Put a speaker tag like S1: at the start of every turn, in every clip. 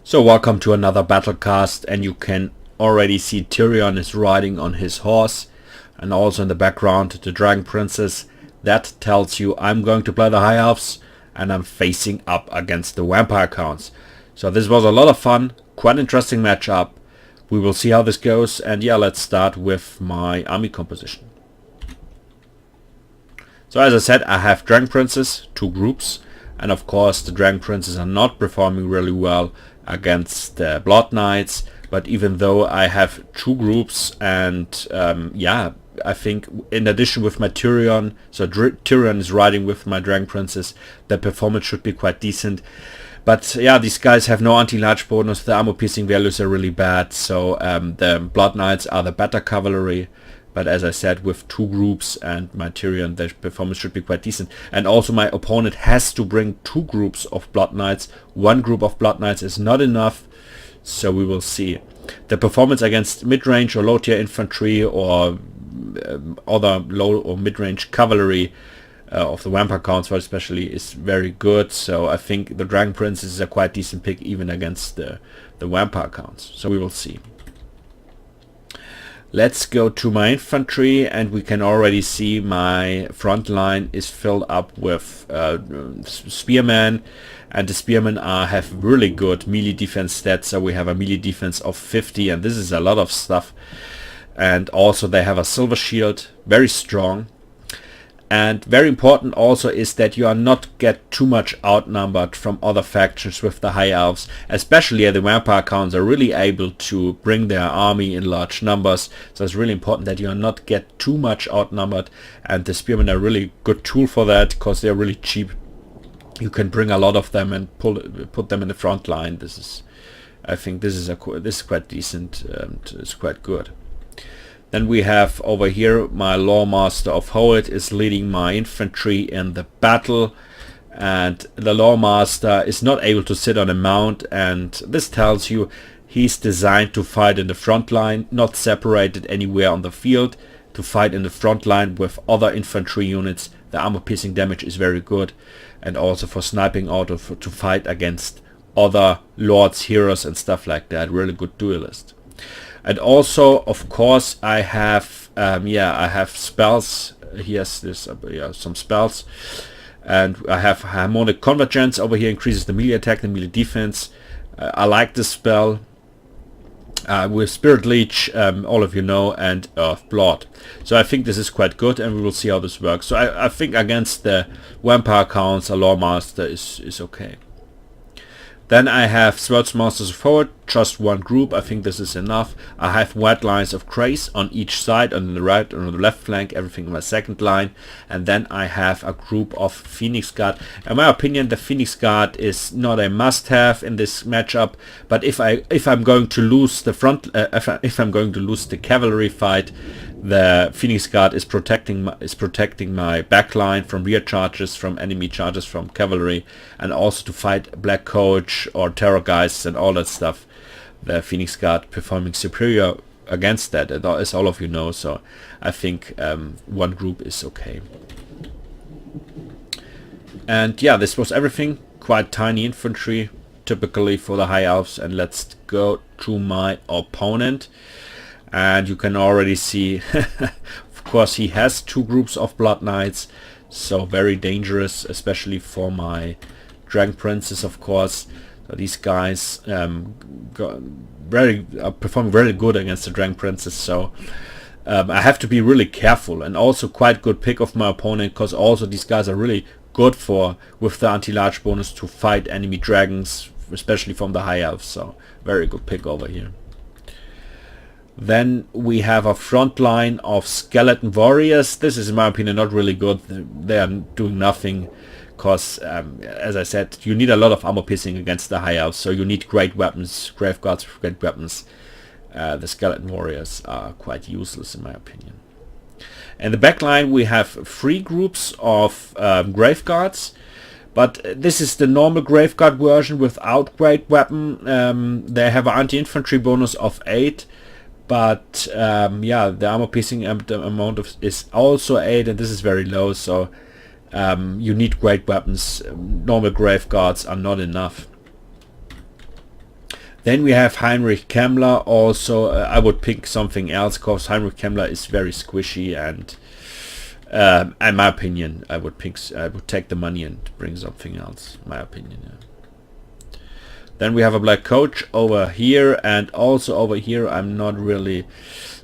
S1: So welcome to another battlecast, and you can already see Tyrion is riding on his horse, and also in the background the Dragon Princess. That tells you I'm going to play the High Elves and I'm facing up against the Vampire Counts. So this was a lot of fun, quite interesting matchup. We will see how this goes, and yeah, let's start with my army composition. So as I said, I have Dragon Princes, two groups, and of course the Dragon Princes are not performing really well against the Blood Knights, but even though I have two groups, and yeah, I think in addition with my Tyrion, so Tyrion is riding with my Dragon Princes, the performance should be quite decent. But yeah, these guys have no anti-large bonus, the armor piercing values are really bad, so the Blood Knights are the better cavalry. But as I said, with two groups and my Tyrion, the performance should be quite decent. And also my opponent has to bring two groups of Blood Knights. One group of Blood Knights is not enough, so we will see. The performance against mid-range or low-tier infantry or other low or mid-range cavalry of the Vampire Counts especially is very good. So I think the Dragon Princess is a quite decent pick even against the Vampire Counts. So we will see. Let's go to my infantry, and we can already see my front line is filled up with spearmen, and the spearmen have really good melee defense stats. So we have a melee defense of 50, and this is a lot of stuff. And also they have a silver shield, very strong. And very important also is that you are not get too much outnumbered from other factions with the High Elves. Especially the Vampire Counts are really able to bring their army in large numbers. So it's really important that you are not get too much outnumbered. And the Spearmen are a really good tool for that because they're really cheap. You can bring a lot of them and put them in the front line. This is, I think this is quite decent. It's quite good. Then we have over here my Lawmaster of Howitt is leading my infantry in the battle, and the Lawmaster is not able to sit on a mount, and this tells you he's designed to fight in the front line, not separated anywhere on the field, to fight in the front line with other infantry units. The armor piercing damage is very good, and also for sniping out to fight against other lords, heroes and stuff like that. Really good duelist. And also, of course, I have I have spells. Here's this some spells, and I have harmonic convergence over here, increases the melee attack and melee defense. I like this spell with Spirit Leech, all of you know, and Earth Blood. So I think this is quite good, and we will see how this works. So I think against the Vampire Counts, a Lawmaster is okay. Then I have Swordsmasters forward, just one group. I think this is enough. I have white lines of Grace on each side, on the right and on the left flank, everything in my second line. And then I have a group of Phoenix Guard. In my opinion, the Phoenix Guard is not a must-have in this matchup. But if I'm going to lose the front, if I'm going to lose the cavalry fight, the Phoenix Guard is protecting my backline from rear charges, from enemy charges, from cavalry, and also to fight Black Coach or Terror Geists and all that stuff. The Phoenix Guard performing superior against that, as all of you know. So I think one group is okay. And yeah, this was everything. Quite tiny infantry, typically for the High Elves. And let's go to my opponent. And you can already see, of course, he has two groups of Blood Knights, so very dangerous, especially for my Dragon Princes, of course. So these guys are performing very good against the Dragon Princes, so I have to be really careful. And also quite good pick of my opponent, because also these guys are really good with the anti-large bonus to fight enemy dragons, especially from the High Elves. So very good pick over here. Then we have a front line of Skeleton Warriors. This is, in my opinion, not really good. They are doing nothing because, as I said, you need a lot of armor piercing against the High Elves, so you need great weapons, Grave Guards with great weapons. The Skeleton Warriors are quite useless, in my opinion. In the back line, we have 3 groups of Grave Guards. But this is the normal Grave Guard version without great weapon. They have an anti-infantry bonus of 8. But yeah, the armor piercing amount is also 8, and this is very low, so you need great weapons. Normal Grave Guards are not enough. Then we have Heinrich Kemmler. Also, I would pick something else because Heinrich Kemmler is very squishy, and in my opinion, I would take the money and bring something else. My opinion. Yeah. Then we have a black coach over here, and also over here I'm not really.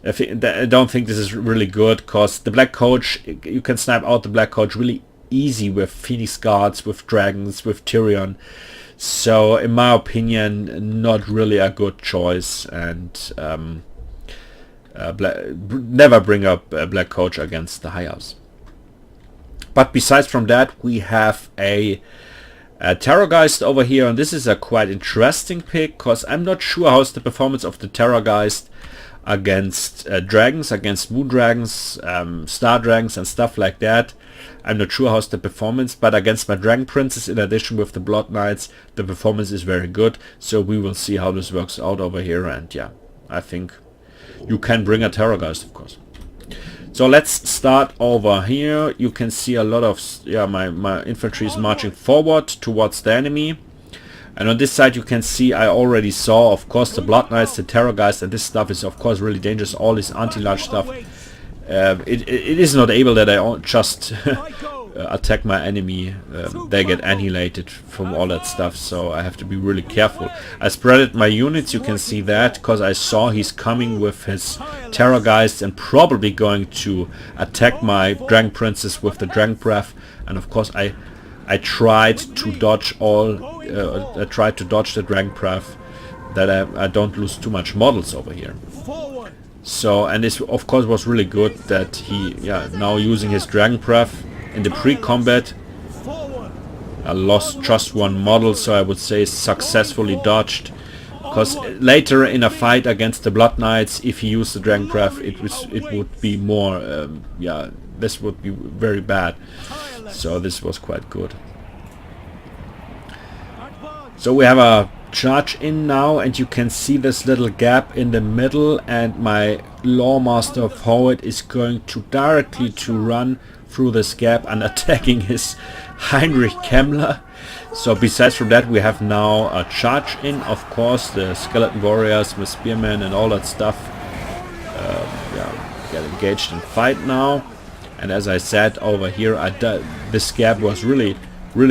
S1: I don't think this is really good because the black coach, you can snipe out the black coach really easy with Phoenix Guards, with dragons, with Tyrion. So in my opinion, not really a good choice, and never bring up a black coach against the High Elves. But besides from that, we have a Terrorgeist over here, and this is a quite interesting pick because I'm not sure how's the performance of the Terrorgeist against dragons, against moon dragons, star dragons and stuff like that. I'm not sure how's the performance, but against my Dragon Princess, in addition with the Blood Knights, the performance is very good. So we will see how this works out over here, and yeah, I think you can bring a Terrorgeist, of course. So let's start over here. You can see a lot of my infantry is marching forward towards the enemy. And on this side you can see I already saw, of course, the Blood Knights, the Terrorgeist, and this stuff is of course really dangerous. All this anti-large stuff. It is not able that I just attack my enemy. They get annihilated from all that stuff, so I have to be really careful. I spreaded my units, you can see that, because I saw he's coming with his Terrorgeist and probably going to attack my Dragon Princess with the Dragon Breath. And of course I tried to dodge I tried to dodge the Dragon Breath, that I don't lose too much models over here. So, and this of course was really good that he, now using his Dragon Breath in the pre-combat. I lost just one model, so I would say successfully dodged. Because later in a fight against the Blood Knights, if he used the Dragon Breath, it would be more, this would be very bad. So this was quite good. So we have a charge in now, and you can see this little gap in the middle, and my Lawmaster of Howard is going to directly to run through this gap and attacking his Heinrich Kemmler. So besides from that, we have now a charge in, of course, the skeleton warriors with spearmen and all that stuff get engaged in fight now. And as I said over here, this gap was really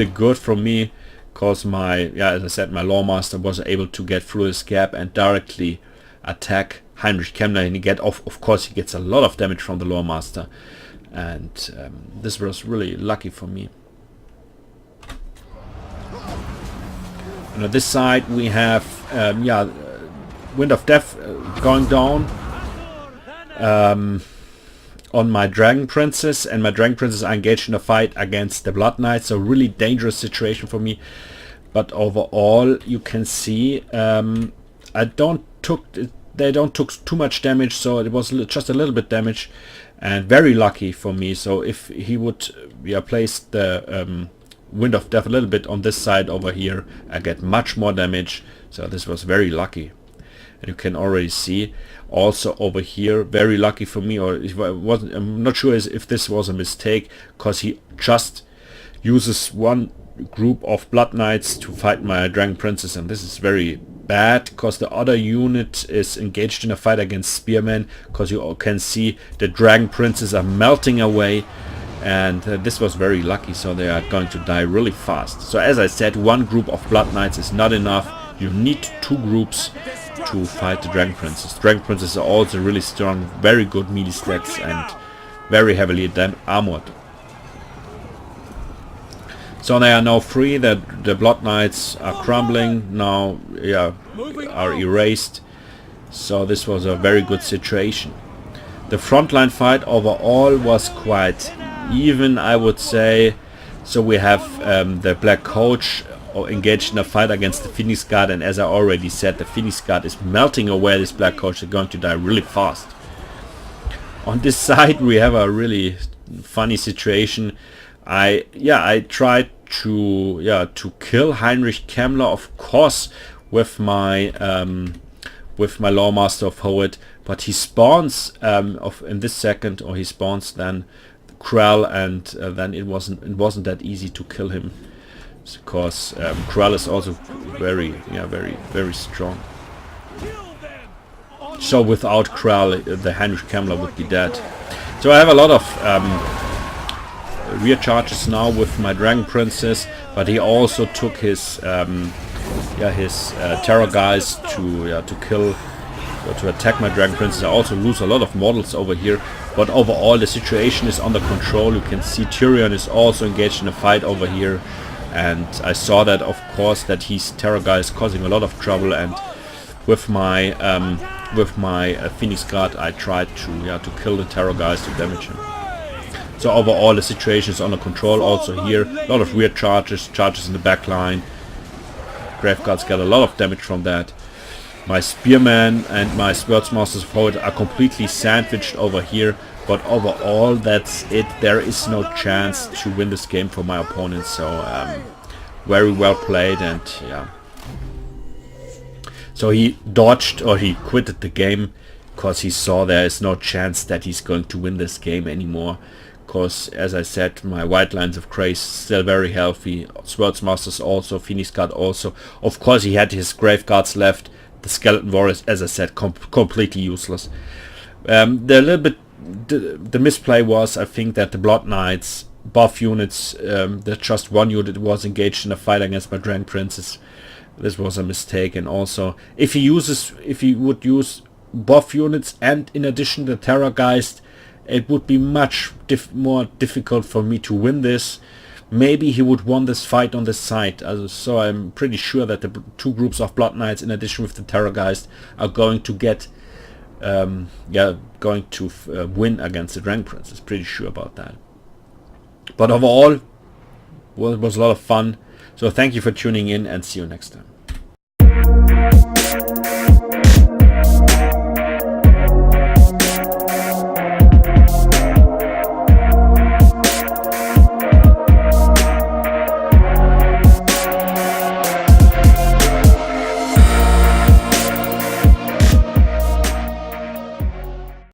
S1: good for me, because my, as I said, my Lawmaster was able to get through this gap and directly attack Heinrich Kemmler, and he of course he gets a lot of damage from the Lawmaster, and this was really lucky for me. And on this side we have Wind of Death going down on my Dragon Princess, and my Dragon Princess are engaged in a fight against the Blood Knights, so really dangerous situation for me. But overall you can see they don't took too much damage, so it was just a little bit damage, and very lucky for me. So if he would place the Wind of Death a little bit on this side over here, I get much more damage. So this was very lucky. And you can already see also over here, very lucky for me, or if I wasn't, I'm not sure if this was a mistake, because he just uses one group of Blood Knights to fight my Dragon Princess, and this is very bad because the other unit is engaged in a fight against spearmen, because you can see the Dragon Princes are melting away, and this was very lucky, so they are going to die really fast. So as I said, one group of Blood Knights is not enough. You need two groups to fight the Dragon Princess. Dragon Princess are also really strong, very good melee stats, and very heavily armored. So they are now free. The Blood Knights are crumbling now, are erased. So this was a very good situation. The frontline fight overall was quite even, I would say. So we have the Black Coach engaged in a fight against the Phoenix Guard, and as I already said, the Phoenix Guard is melting away this Black Coach. They're going to die really fast. On this side we have a really funny situation. I tried to kill Heinrich Kemmler, of course, with my Lawmaster of Howard, but he spawns in this second, or he spawns then Krell, and then it wasn't that easy to kill him, because Krell is also very strong. So without Krell, the Heinrich Kemmler would be dead. So I have a lot of rear charges now with my Dragon Princess, but he also took his terror guys to kill, to attack my Dragon Princess. I also lose a lot of models over here, but overall the situation is under control. You can see Tyrion is also engaged in a fight over here, and I saw that, of course, that his terror guy is causing a lot of trouble, and with my Phoenix Guard I tried to kill the terror guys to damage him. So overall the situation is under control. Also here a lot of rear charges in the back line. Graveguards got a lot of damage from that. My Spearman and my Swordsmasters forward are completely sandwiched over here, but overall that's it. There is no chance to win this game for my opponent, so very well played. And yeah, so he dodged, or he quitted the game because he saw there is no chance that he's going to win this game anymore, because as I said, my White Lines of Grace still very healthy, Swordsmasters also, Phoenix Guard also. Of course he had his Graveguards left. The Skeleton Warriors, as I said, completely useless. The misplay was, I think, that the Blood Knights buff units, that just one unit was engaged in a fight against my Dragon Princess. This was a mistake. And also, if he would use buff units and in addition the Terrorgeist, it would be much more difficult for me to win this. Maybe he would won this fight on this side. So I'm pretty sure that the two groups of Blood Knights, in addition with the Terrorgeist, are going to get win against the Dragon Princess. Pretty sure about that. But overall, well, it was a lot of fun. So thank you for tuning in, and see you next time.